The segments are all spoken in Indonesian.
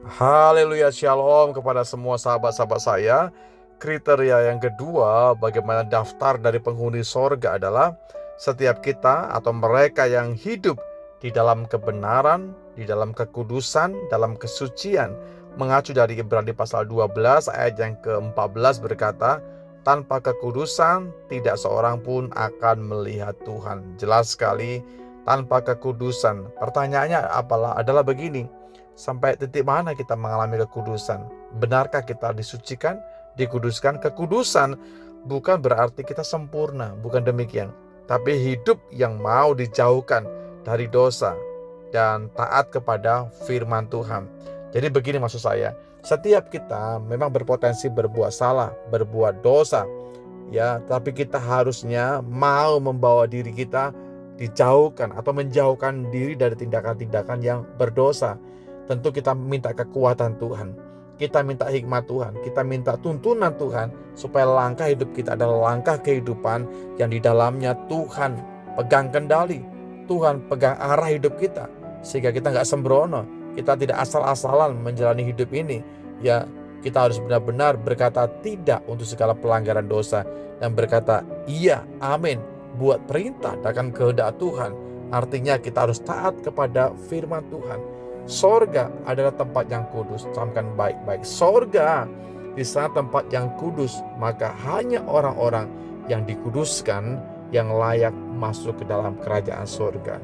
Haleluya, shalom kepada semua sahabat-sahabat saya. Kriteria yang kedua, bagaimana daftar dari penghuni sorga adalah setiap kita atau mereka yang hidup di dalam kebenaran, di dalam kekudusan, dalam kesucian. Mengacu dari Ibrani pasal 12 ayat yang ke-14 berkata, tanpa kekudusan tidak seorang pun akan melihat Tuhan. Jelas sekali, tanpa kekudusan. Pertanyaannya adalah begini, sampai titik mana kita mengalami kekudusan? Benarkah kita disucikan, dikuduskan? Kekudusan bukan berarti kita sempurna, bukan demikian. Tapi hidup yang mau dijauhkan dari dosa dan taat kepada firman Tuhan. Jadi begini maksud saya, setiap kita memang berpotensi berbuat salah, berbuat dosa, ya, tapi kita harusnya mau membawa diri kita dijauhkan atau menjauhkan diri dari tindakan-tindakan yang berdosa. Tentu kita minta kekuatan Tuhan, kita minta hikmat Tuhan, kita minta tuntunan Tuhan supaya langkah hidup kita adalah langkah kehidupan yang di dalamnya Tuhan pegang kendali, Tuhan pegang arah hidup kita, sehingga kita nggak sembrono, kita tidak asal-asalan menjalani hidup ini. Ya, kita harus benar-benar berkata tidak untuk segala pelanggaran dosa dan berkata iya, amin, buat perintah dan kehendak Tuhan. Artinya kita harus taat kepada firman Tuhan. Sorga adalah tempat yang kudus. Camkan baik-baik. Sorga di sana tempat yang kudus, maka hanya orang-orang yang dikuduskan yang layak masuk ke dalam kerajaan sorga.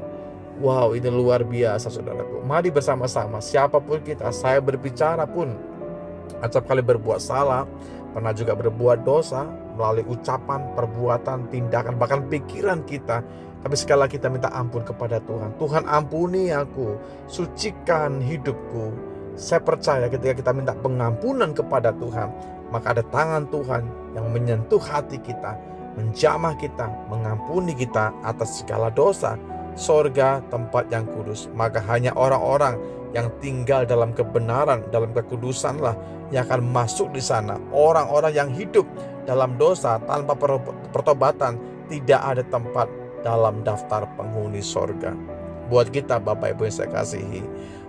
Wow, ini luar biasa saudaraku. Mari bersama-sama, siapapun kita, saya berbicara pun acap kali berbuat salah, pernah juga berbuat dosa melalui ucapan, perbuatan, tindakan, bahkan pikiran kita. Tapi sekali lagi kita minta ampun kepada Tuhan. Tuhan, ampuni aku, sucikan hidupku. Saya percaya ketika kita minta pengampunan kepada Tuhan, maka ada tangan Tuhan yang menyentuh hati kita, menjamah kita, mengampuni kita atas segala dosa. Sorga tempat yang kudus, maka hanya orang-orang yang tinggal dalam kebenaran, dalam kekudusanlah yang akan masuk di sana. Orang-orang yang hidup dalam dosa tanpa pertobatan tidak ada tempat dalam daftar penghuni sorga. Buat kita Bapak Ibu yang saya kasihi,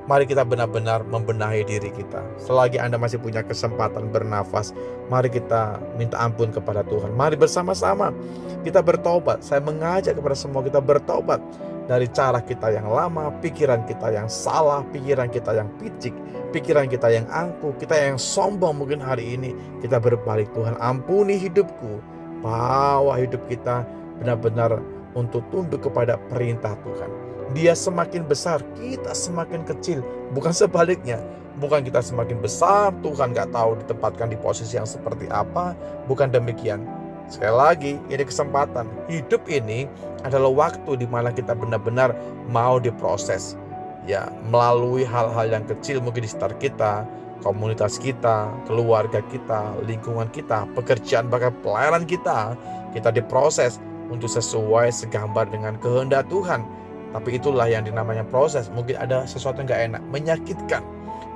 mari kita benar-benar membenahi diri kita. Selagi Anda masih punya kesempatan bernafas, mari kita minta ampun kepada Tuhan. Mari bersama-sama kita bertobat. Saya mengajak kepada semua kita bertobat dari cara kita yang lama, pikiran kita yang salah, pikiran kita yang picik, pikiran kita yang angkuh, kita yang sombong. Mungkin hari ini kita berbalik, Tuhan ampuni hidupku, bawa hidup kita benar-benar untuk tunduk kepada perintah Tuhan. Dia semakin besar, kita semakin kecil, bukan sebaliknya. Bukan kita semakin besar, Tuhan gak tahu ditempatkan di posisi yang seperti apa. Bukan demikian. Sekali lagi, ini kesempatan. Hidup ini adalah waktu di mana kita benar-benar mau diproses. Ya, melalui hal-hal yang kecil mungkin di sekitar kita, komunitas kita, keluarga kita, lingkungan kita, pekerjaan, bahkan pelayanan kita diproses untuk sesuai segambar dengan kehendak Tuhan. Tapi itulah yang dinamanya proses. Mungkin ada sesuatu yang gak enak, menyakitkan,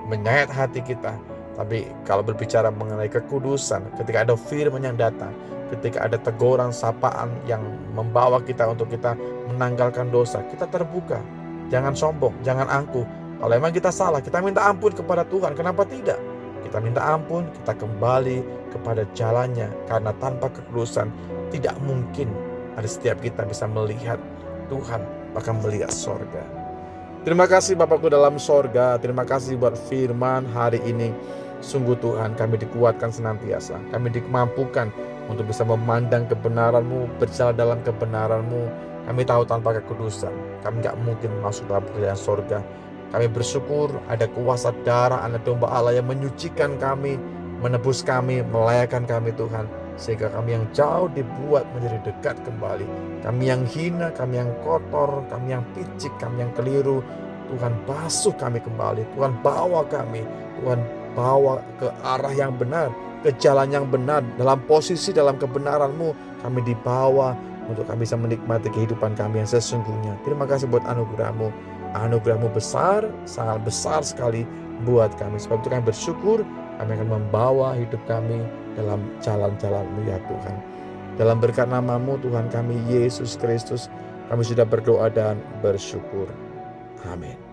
menyayat hati kita. Tapi kalau berbicara mengenai kekudusan, ketika ada firman yang datang, ketika ada teguran, sapaan yang membawa kita untuk kita menanggalkan dosa, kita terbuka. Jangan sombong, jangan angkuh. Kalau memang kita salah, kita minta ampun kepada Tuhan. Kenapa tidak? Kita minta ampun, kita kembali kepada jalannya. Karena tanpa kekudusan tidak mungkin ada setiap kita bisa melihat Tuhan, bahkan melihat sorga. Terima kasih Bapakku dalam sorga. Terima kasih buat firman hari ini. Sungguh Tuhan, kami dikuatkan senantiasa. Kami dimampukan untuk bisa memandang kebenaran-Mu, berjalan dalam kebenaran-Mu. Kami tahu tanpa kekudusan kami gak mungkin masuk dalam kerajaan sorga. Kami bersyukur ada kuasa darah Anak Domba Allah yang menyucikan kami, menebus kami, melayakkan kami Tuhan, sehingga kami yang jauh dibuat menjadi dekat kembali. Kami yang hina, kami yang kotor, kami yang picik, kami yang keliru, Tuhan basuh kami kembali. Tuhan bawa kami, Tuhan bawa ke arah yang benar, ke jalan yang benar. Dalam posisi, dalam kebenaran-Mu kami dibawa untuk kami bisa menikmati kehidupan kami yang sesungguhnya. Terima kasih buat anugerah-Mu. Anugerah-Mu besar, sangat besar sekali buat kami. Sebab itu kami bersyukur, kami akan membawa hidup kami dalam jalan-jalan-Mu ya Tuhan. Dalam berkat nama-Mu Tuhan kami Yesus Kristus, kami sudah berdoa dan bersyukur. Amin.